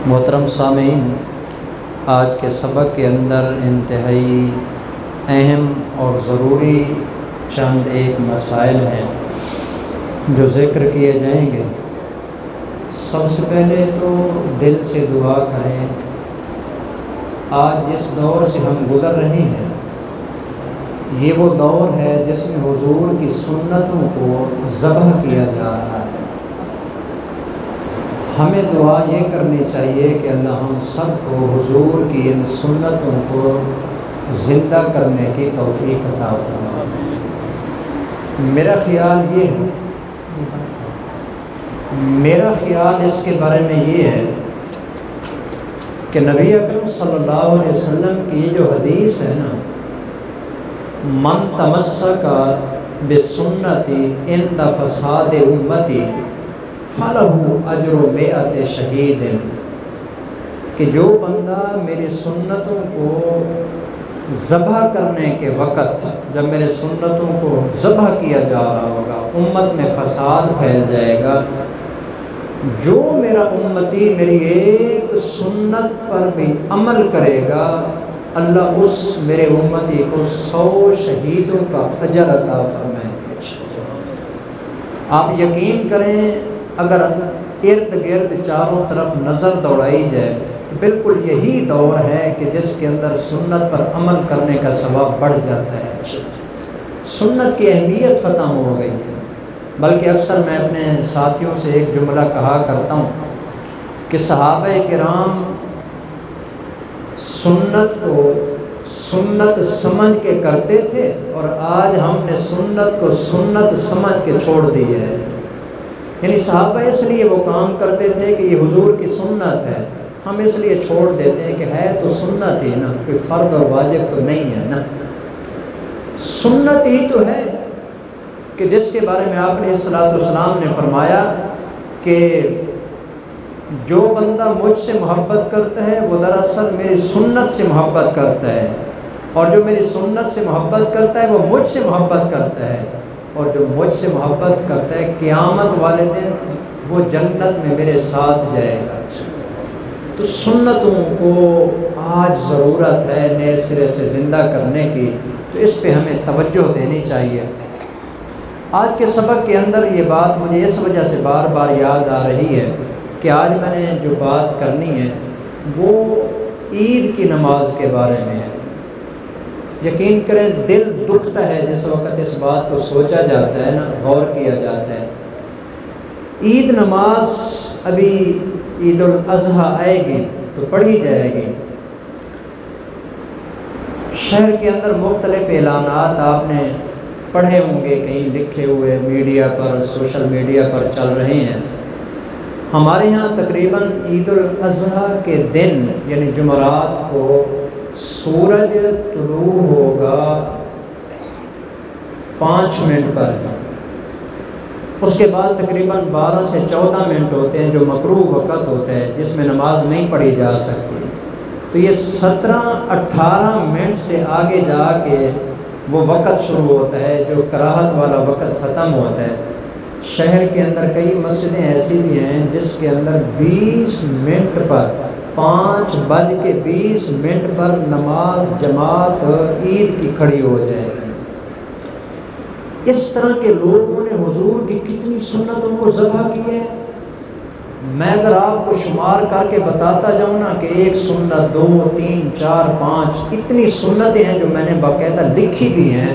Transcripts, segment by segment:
محترم سامعین، آج کے سبق کے اندر انتہائی اہم اور ضروری چند ایک مسائل ہیں جو ذکر کیے جائیں گے۔ سب سے پہلے تو دل سے دعا کریں۔ آج جس دور سے ہم گزر رہے ہیں یہ وہ دور ہے جس میں حضور کی سنتوں کو ذبح کیا جا رہا ہے۔ ہمیں دعا یہ کرنی چاہیے کہ اللہ ہم سب کو حضور کی ان سنتوں کو زندہ کرنے کی توفیق عطا فرمائے۔ میرا خیال اس کے بارے میں یہ ہے کہ نبی اکرم صلی اللہ علیہ وسلم کی یہ جو حدیث ہے نا، من تمسک بسنتی عند فساد امتی فلہ اجر مئۃ شہید، کہ جو بندہ میری سنتوں کو ذبح کرنے کے وقت، جب میرے سنتوں کو ذبح کیا جا رہا ہوگا، امت میں فساد پھیل جائے گا، جو میرا امتی میری ایک سنت پر بھی عمل کرے گا، اللہ اس میرے امتی کو 100 شہیدوں کا اجر عطا فرمائے۔ آپ یقین کریں، اگر ارد گرد چاروں طرف نظر دوڑائی جائے، بالکل یہی دور ہے کہ جس کے اندر سنت پر عمل کرنے کا ثواب بڑھ جاتا ہے۔ سنت کی اہمیت ختم ہو گئی ہے، بلکہ اکثر میں اپنے ساتھیوں سے ایک جملہ کہا کرتا ہوں کہ صحابہ کرام سنت کو سنت سمجھ کے کرتے تھے، اور آج ہم نے سنت کو سنت سمجھ کے چھوڑ دی ہے۔ یعنی صحابہ اس لیے وہ کام کرتے تھے کہ یہ حضور کی سنت ہے، ہم اس لیے چھوڑ دیتے ہیں کہ ہے تو سنت ہی نا، کوئی فرض اور واجب تو نہیں ہے نا، سنت ہی تو ہے، کہ جس کے بارے میں آپ نے صلوات والسلام نے فرمایا کہ جو بندہ مجھ سے محبت کرتا ہے وہ دراصل میری سنت سے محبت کرتا ہے، اور جو میری سنت سے محبت کرتا ہے وہ مجھ سے محبت کرتا ہے، اور جو مجھ سے محبت کرتا ہے قیامت والے دن وہ جنت میں میرے ساتھ جائے گا۔ تو سنتوں کو آج ضرورت ہے نئے سرے سے زندہ کرنے کی، تو اس پہ ہمیں توجہ دینی چاہیے۔ آج کے سبق کے اندر یہ بات مجھے اس وجہ سے بار بار یاد آ رہی ہے کہ آج میں نے جو بات کرنی ہے وہ عید کی نماز کے بارے میں ہے۔ یقین کریں دل دکھتا ہے جس وقت اس بات کو سوچا جاتا ہے نا، غور کیا جاتا ہے۔ عید نماز ابھی عید الاضحیٰ آئے گی تو پڑھی جائے گی۔ شہر کے اندر مختلف اعلانات آپ نے پڑھے ہوں گے، کہیں لکھے ہوئے میڈیا پر، سوشل میڈیا پر چل رہے ہیں۔ ہمارے ہاں تقریباً عید الاضحیٰ کے دن یعنی جمعرات کو سورج طلوع ہوگا 5 منٹ پر، اس کے بعد تقریباً 12 سے 14 منٹ ہوتے ہیں جو مکروہ وقت ہوتا ہے جس میں نماز نہیں پڑھی جا سکتی۔ تو یہ 17-18 منٹ سے آگے جا کے وہ وقت شروع ہوتا ہے جو کراہت والا وقت ختم ہوتا ہے۔ شہر کے اندر کئی مسجدیں ایسی بھی ہیں جس کے اندر 20 منٹ پر 5:20 پر نماز جماعت عید کی کھڑی ہو جائے گی۔ اس طرح کے لوگوں نے حضور کی کتنی سنتوں کو ذبح کی ہے۔ میں اگر آپ کو شمار کر کے بتاتا جاؤں نا کہ 1 سنت 2 3 4 5 اتنی سنتیں ہیں جو میں نے باقاعدہ لکھی بھی ہیں،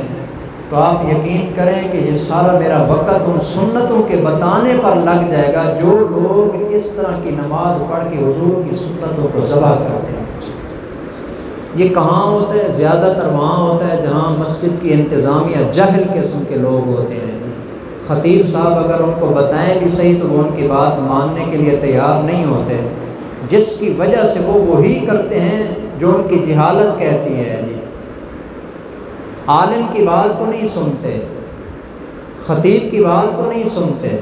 تو آپ یقین کریں کہ یہ سارا میرا وقت ان سنتوں کے بتانے پر لگ جائے گا جو لوگ اس طرح کی نماز پڑھ کے حضور کی سنتوں کو ذبح کرتے ہیں۔ یہ کہاں ہوتا ہے؟ زیادہ تر وہاں ہوتا ہے جہاں مسجد کی انتظامیہ جاہل قسم کے لوگ ہوتے ہیں۔ خطیب صاحب اگر ان کو بتائیں بھی صحیح تو وہ ان کی بات ماننے کے لیے تیار نہیں ہوتے، جس کی وجہ سے وہ وہی کرتے ہیں جو ان کی جہالت کہتی ہے۔ عالم کی بات کو نہیں سنتے، خطیب کی بات کو نہیں سنتے،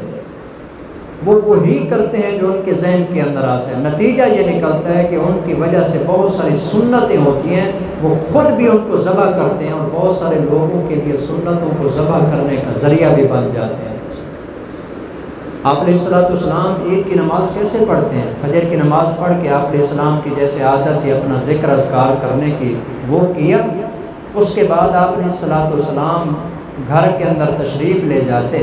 وہ وہی کرتے ہیں جو ان کے ذہن کے اندر آتا ہے۔ نتیجہ یہ نکلتا ہے کہ ان کی وجہ سے بہت ساری سنتیں ہوتی ہیں، وہ خود بھی ان کو ذبح کرتے ہیں اور بہت سارے لوگوں کے لیے سنتوں کو ذبح کرنے کا ذریعہ بھی بن جاتے ہیں۔ آپ علیہ السلام عید کی نماز کیسے پڑھتے ہیں؟ فجر کی نماز پڑھ کے آپ علیہ السلام کی جیسے عادت ہے اپنا ذکر اذکار کرنے کی وہ کیا، اس کے بعد آپ علیہ السلام گھر کے اندر تشریف لے جاتے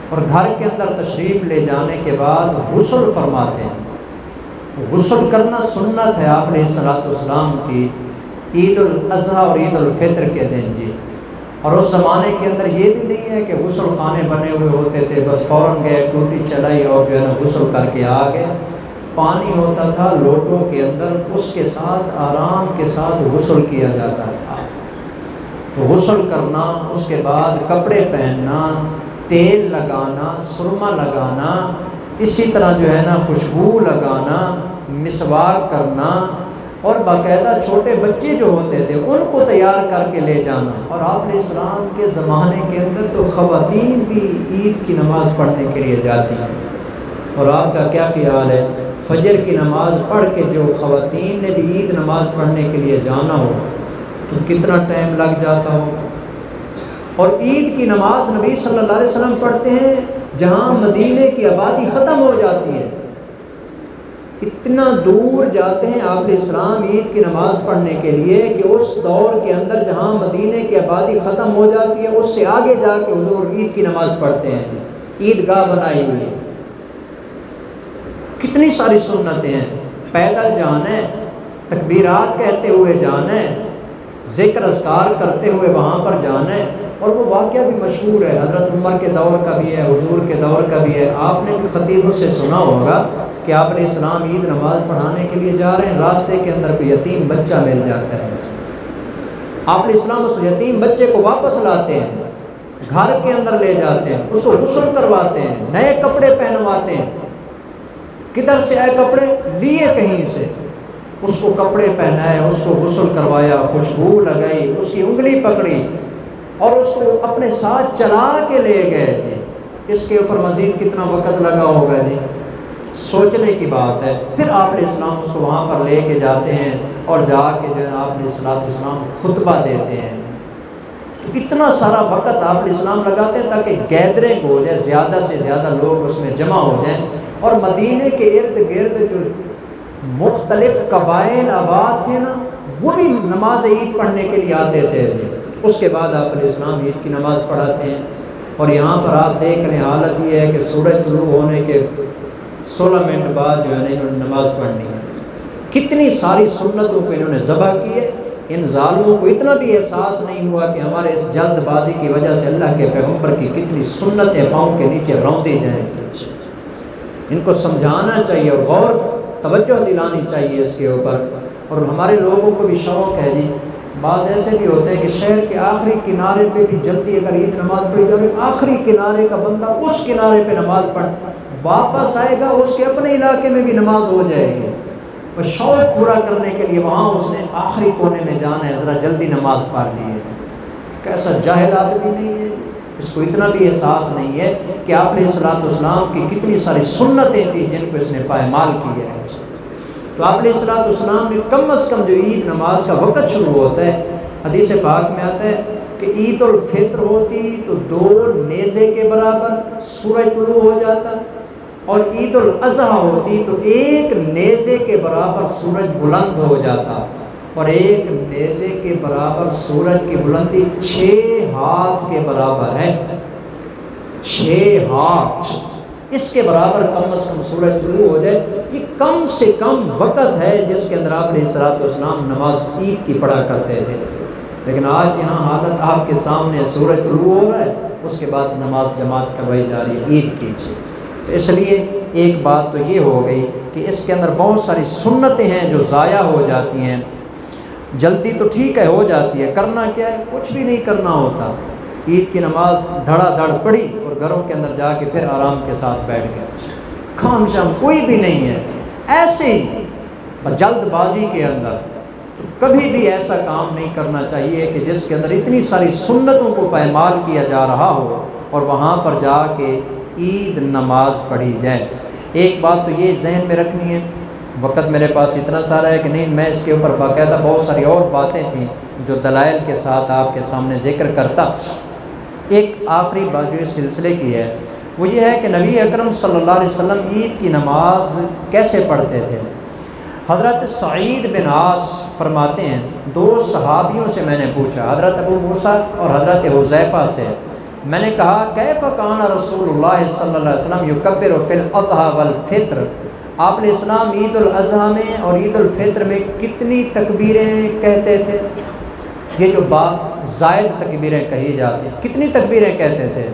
اور گھر کے اندر تشریف لے جانے کے بعد غسل فرماتے ہیں۔ غسل کرنا سنت ہے آپ علیہ السلام کی عید الاضحیٰ اور عید الفطر کے دن جی۔ اور اس زمانے کے اندر یہ بھی نہیں ہے کہ غسل خانے بنے ہوئے ہوتے تھے، بس فوراً گئے ٹوٹی چلائی اور جو ہے نا غسل کر کے آ گئے۔ پانی ہوتا تھا لوٹوں کے اندر، اس کے ساتھ آرام کے ساتھ غسل کیا جاتا تھا۔ تو غسل کرنا، اس کے بعد کپڑے پہننا، تیل لگانا، سرما لگانا، اسی طرح جو ہے نا خوشبو لگانا، مسواک کرنا، اور باقاعدہ چھوٹے بچے جو ہوتے تھے ان کو تیار کر کے لے جانا۔ اور آپ علیہ السلام کے زمانے کے اندر تو خواتین بھی عید کی نماز پڑھنے کے لیے جاتی ہیں۔ اور آپ کا کیا خیال ہے، فجر کی نماز پڑھ کے جو خواتین نے بھی عید نماز پڑھنے کے لیے جانا ہو تو کتنا ٹائم لگ جاتا ہو؟ اور عید کی نماز نبی صلی اللہ علیہ وسلم پڑھتے ہیں جہاں مدینے کی آبادی ختم ہو جاتی ہے، اتنا دور جاتے ہیں آپ علیہ السلام عید کی نماز پڑھنے کے لیے کہ اس دور کے اندر جہاں مدینے کی آبادی ختم ہو جاتی ہے اس سے آگے جا کے حضور عید کی نماز پڑھتے ہیں، عیدگاہ بنائی ہوئی ہے۔ کتنی ساری سنتیں ہیں، پیدل جانا ہے، تکبیرات کہتے ہوئے جانا ہے، ذکر اذکار کرتے ہوئے وہاں پر جانا ہے۔ اور وہ واقعہ بھی مشہور ہے، حضرت عمر کے دور کا بھی ہے، حضور کے دور کا بھی ہے۔ آپ نے بھی خطیبوں سے سنا ہوگا کہ آپ علیہ السلام عید نماز پڑھانے کے لیے جا رہے ہیں، راستے کے اندر کوئی یتیم بچہ مل جاتا ہے، آپ علیہ السلام اس یتیم بچے کو واپس لاتے ہیں، گھر کے اندر لے جاتے ہیں، اس کو غسل کرواتے ہیں، نئے کپڑے پہنواتے ہیں۔ کدھر سے آئے کپڑے؟ لیے کہیں سے، اس کو کپڑے پہنائے، اس کو غسل کروایا، خوشبو لگائی، اس کی انگلی پکڑی اور اس کو اپنے ساتھ چلا کے لے گئے۔ اس کے اوپر مزید کتنا وقت لگا ہوگا جی، سوچنے کی بات ہے۔ پھر آپ علیہ السلام اس کو وہاں پر لے کے جاتے ہیں اور جا کے جو ہے آپ علیہ السلام خطبہ دیتے ہیں۔ تو اتنا سارا وقت آپ علیہ السلام لگاتے ہیں تاکہ گیدرنگ ہو جائے، زیادہ سے زیادہ لوگ اس میں جمع ہو جائیں۔ اور مدینے کے ارد گرد جو مختلف قبائل آباد تھے نا وہ بھی نماز عید پڑھنے کے لیے آتے تھے جی۔ اس کے بعد آپ علیہ السلام عید کی نماز پڑھاتے ہیں۔ اور یہاں پر آپ دیکھ رہے ہیں حالت یہ ہے کہ سورج طلوع ہونے کے 16 منٹ بعد جو ہے نا انہوں نے نماز پڑھنی ہے۔ کتنی ساری سنتوں کو انہوں نے ذبح کی ہے۔ ان ظالموں کو اتنا بھی احساس نہیں ہوا کہ ہمارے اس جلد بازی کی وجہ سے اللہ کے پیغمبر کی کتنی سنتیں پاؤں کے نیچے روندی جائیں۔ ان کو سمجھانا چاہیے اور غور توجہ دلانی چاہیے اس کے اوپر۔ اور ہمارے لوگوں کو بھی شوق ہے جی، بعض ایسے بھی ہوتے ہیں کہ شہر کے آخری کنارے پہ بھی جلدی اگر عید نماز پڑھی جائے، آخری کنارے کا بندہ اس کنارے پہ نماز پڑھ واپس آئے گا، اس کے اپنے علاقے میں بھی نماز ہو جائے گی۔ اور شوق پورا کرنے کے لیے وہاں اس نے آخری کونے میں جانا ہے، ذرا جلدی نماز پڑھ لی ہے۔ کیسا جاہل آدمی نہیں ہے، اس کو اتنا بھی احساس نہیں ہے کہ آپ علیہ السلام کی کتنی ساری سنتیں تھیں جن کو اس نے پائمال کی ہے۔ تو آپ علیہ السلام نے کم از کم جو عید نماز کا وقت شروع ہوتا ہے، حدیث پاک میں آتا ہے کہ عید الفطر ہوتی تو 2 نیزے کے برابر سورج طلوع ہو جاتا، اور عید الاضحیٰ ہوتی تو 1 نیزے کے برابر سورج بلند ہو جاتا، اور 1 نیزے کے برابر سورج کی بلندی 6 ہاتھ کے برابر ہے۔ 6 ہاتھ، اس کے برابر کم از کم سورج طلوع ہو جائے۔ یہ کم سے کم وقت ہے جس کے اندر آپ علیہ السلام نماز عید کی پڑھا کرتے تھے۔ لیکن آج یہاں حالت آپ کے سامنے، سورج طلوع ہو رہا ہے، اس کے بعد نماز جماعت کروائی جا رہی ہے عید کی۔ تو اس لیے ایک بات تو یہ ہو گئی کہ اس کے اندر بہت ساری سنتیں ہیں جو ضائع ہو جاتی ہیں۔ جلدی تو ٹھیک ہے ہو جاتی ہے، کرنا کیا ہے، کچھ بھی نہیں کرنا ہوتا۔ عید کی نماز دھڑا دھڑ پڑھی اور گھروں کے اندر جا کے پھر آرام کے ساتھ بیٹھ گئے، کام شام کوئی بھی نہیں ہے، ایسے ہی جلد بازی کے اندر۔ تو کبھی بھی ایسا کام نہیں کرنا چاہیے کہ جس کے اندر اتنی ساری سنتوں کو پائمال کیا جا رہا ہو اور وہاں پر جا کے عید نماز پڑھی جائے۔ ایک بات تو یہ ذہن میں رکھنی ہے، وقت میرے پاس اتنا سارا ہے کہ نہیں، میں اس کے اوپر باقاعدہ بہت ساری اور باتیں تھیں جو دلائل کے ساتھ آپ کے سامنے ذکر کرتا۔ ایک آخری بات جو اس سلسلے کی ہے وہ یہ ہے کہ نبی اکرم صلی اللہ علیہ وسلم عید کی نماز کیسے پڑھتے تھے۔ حضرت سعید بن عاص فرماتے ہیں، دو صحابیوں سے میں نے پوچھا، حضرت ابو موسیٰ اور حضرت حذیفہ سے، میں نے کہا کیف کان رسول اللہ صلی اللہ علیہ وسلم یکبر فی الاضحیٰ والفطر، آپ علیہ السلام عید الاضحیٰ میں اور عید الفطر میں کتنی تکبیریں کہتے تھے؟ یہ جو زائد تکبیریں کہی جاتی ہیں، کتنی تکبیریں کہتے تھے؟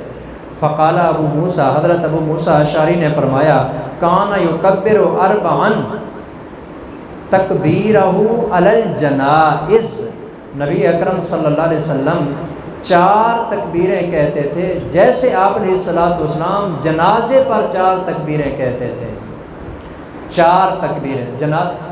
فقال ابو موسیٰ، حضرت ابو موسیٰ اشعری نے فرمایا کان یکبر اربعا تکبیرہ علی الجنائز، نبی اکرم صلی اللہ علیہ وسلم 4 تکبیریں کہتے تھے جیسے آپ علیہ السلام جنازے پر 4 تکبیریں کہتے تھے۔ 4 تکبیریں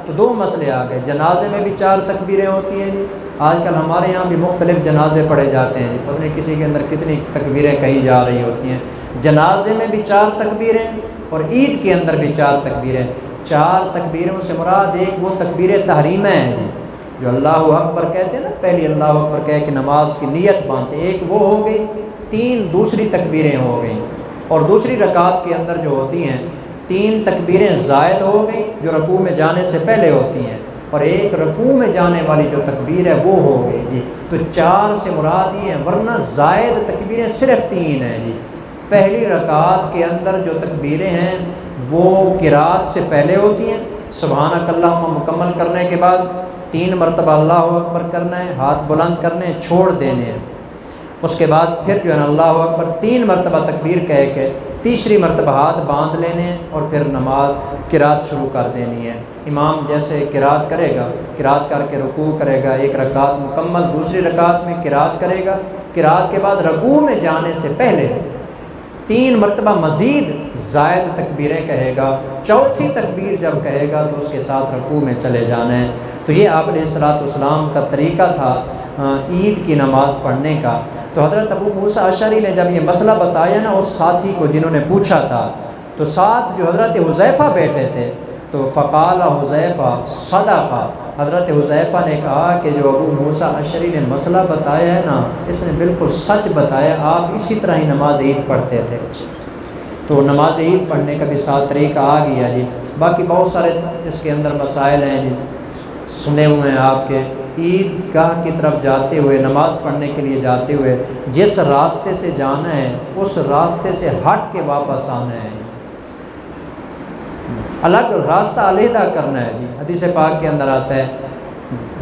تو 2 مسئلے آ گئے، جنازے میں بھی 4 تکبیریں ہوتی ہیں جی، آج کل ہمارے یہاں بھی مختلف جنازے پڑھے جاتے ہیں جی، پتہ نہیں کسی کے اندر کتنی تکبیریں کہی جا رہی ہوتی ہیں، جنازے میں بھی 4 تکبیریں اور عید کے اندر بھی 4 تکبیریں۔ 4 تکبیروں سے مراد ایک وہ تکبیر تحریمہ ہیں جی، جو اللہ اکبر کہتے ہیں نا، پہلی اللہ اکبر کہہ کے نماز کی نیت باندھتے، ایک وہ ہو گئی، 3 دوسری تکبیریں ہو گئیں، اور دوسری رکعت کے اندر جو ہوتی ہیں 3 تکبیریں زائد ہو گئی جو رکوع میں جانے سے پہلے ہوتی ہیں، اور ایک رکوع میں جانے والی جو تکبیر ہے وہ ہو گئی جی۔ تو 4 سے مراد یہ ہے، ورنہ زائد تکبیریں صرف 3 ہیں جی۔ پہلی رکعت کے اندر جو تکبیریں ہیں وہ قرات سے پہلے ہوتی ہیں، سبحانک اللہم مکمل کرنے کے بعد 3 مرتبہ اللہ اکبر کرنا ہے، ہاتھ بلند کرنے ہیں، چھوڑ دینے ہیں، اس کے بعد پھر جو ہے نا اللہ اکبر 3 مرتبہ تکبیر کہہ کے تیسری مرتبہ ہاتھ باندھ لینے ہیں، اور پھر نماز قرات شروع کر دینی ہے۔ امام جیسے قرات کرے گا، قرات کر کے رکوع کرے گا، 1 رکعت مکمل، دوسری رکعت میں قرات کرے گا، قرات کے بعد رکوع میں جانے سے پہلے 3 مرتبہ مزید زائد تکبیریں کہے گا، چوتھی تکبیر جب کہے گا تو اس کے ساتھ رکوع میں چلے جانا ہے۔ تو یہ آپ علیہ السلام کا طریقہ تھا عید کی نماز پڑھنے کا۔ تو حضرت ابو موسیٰ اشعری نے جب یہ مسئلہ بتایا نا اس ساتھی کو جنہوں نے پوچھا تھا، تو ساتھ جو حضرت حذیفہ بیٹھے تھے، تو فقال حذیفہ صدقہ، حضرت حذیفہ نے کہا کہ جو ابو موسیٰ اشعری نے مسئلہ بتایا ہے نا، اس نے بالکل سچ بتایا، آپ اسی طرح ہی نماز عید پڑھتے تھے۔ تو نماز عید پڑھنے کا بھی ساتھ طریقہ آ گیا جی۔ باقی بہت سارے اس کے اندر مسائل ہیں جی، سنے ہوئے ہیں آپ کے، عید گاہ کی طرف جاتے ہوئے، نماز پڑھنے کے لیے جاتے ہوئے جس راستے سے جانا ہے اس راستے سے ہٹ کے واپس آنا ہے، الگ راستہ علیحدہ کرنا ہے جی۔ حدیث پاک کے اندر آتا ہے،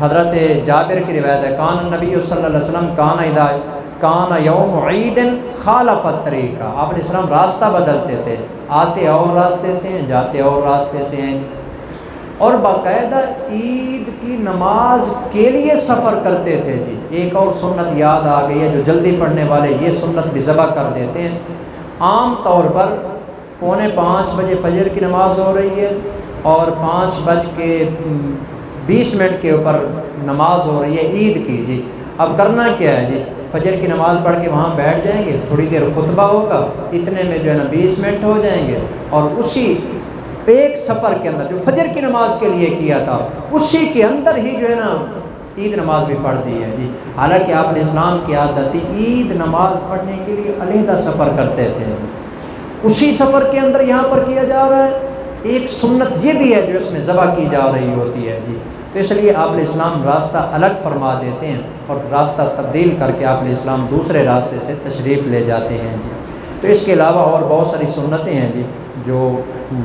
حضرت جابر کی روایت ہے، کان النبی صلی اللہ علیہ وسلم کان یوم عید خالف الطریقہ، آپ علیہ السلام راستہ بدلتے تھے، آتے اور راستے سے ہیں، جاتے اور راستے سے ہیں، اور باقاعدہ عید کی نماز کے لیے سفر کرتے تھے جی۔ ایک اور سنت یاد آ گئی ہے جو جلدی پڑھنے والے یہ سنت بھی ذبح کر دیتے ہیں۔ عام طور پر 4:45 فجر کی نماز ہو رہی ہے اور 5:20 کے اوپر نماز ہو رہی ہے عید کی جی۔ اب کرنا کیا ہے جی، فجر کی نماز پڑھ کے وہاں بیٹھ جائیں گے، تھوڑی دیر خطبہ ہوگا، اتنے میں جو ہے نا 20 منٹ ہو جائیں گے، اور اسی ایک سفر کے اندر جو فجر کی نماز کے لیے کیا تھا اسی کے اندر ہی جو ہے نا عید نماز بھی پڑھ دی ہے جی۔ حالانکہ آپ علیہ السلام کی عادت تھی عید نماز پڑھنے کے لیے علیحدہ سفر کرتے تھے، اسی سفر کے اندر یہاں پر کیا جا رہا ہے۔ ایک سنت یہ بھی ہے جو اس میں ذبح کی جا رہی ہوتی ہے جی۔ تو اس لیے آپ علیہ السلام راستہ الگ فرما دیتے ہیں اور راستہ تبدیل کر کے آپ علیہ السلام دوسرے راستے سے تشریف لے جاتے ہیں جی۔ تو اس کے علاوہ اور بہت ساری سنتیں ہیں جی، جو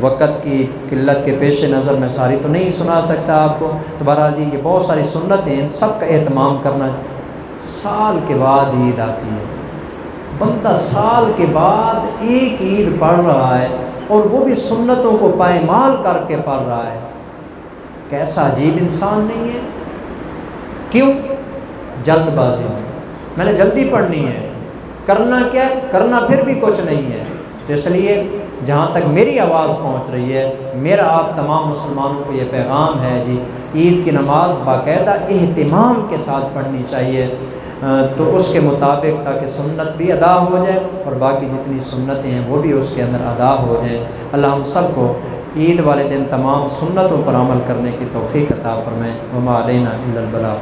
وقت کی قلت کے پیش نظر میں ساری تو نہیں سنا سکتا آپ کو، تو بہرحال جی یہ بہت ساری سنتیں ہیں، سب کا اہتمام کرنا۔ سال کے بعد عید آتی ہے، بندہ سال کے بعد ایک عید پڑھ رہا ہے اور وہ بھی سنتوں کو پائمال کر کے پڑھ رہا ہے، کیسا عجیب انسان نہیں ہے؟ کیوں؟ جلد بازی میں نے جلدی پڑھنی ہے، کرنا کیا ہے؟ کرنا پھر بھی کچھ نہیں ہے۔ تو اس لیے جہاں تک میری آواز پہنچ رہی ہے، میرا آپ تمام مسلمانوں کو یہ پیغام ہے جی، عید کی نماز باقاعدہ اہتمام کے ساتھ پڑھنی چاہیے، تو اس کے مطابق تاکہ سنت بھی ادا ہو جائے اور باقی جتنی سنتیں ہیں وہ بھی اس کے اندر ادا ہو جائیں۔ اللہ ہم سب کو عید والے دن تمام سنتوں پر عمل کرنے کی توفیق عطا فرمائے۔ وما علینا الا البلاغ۔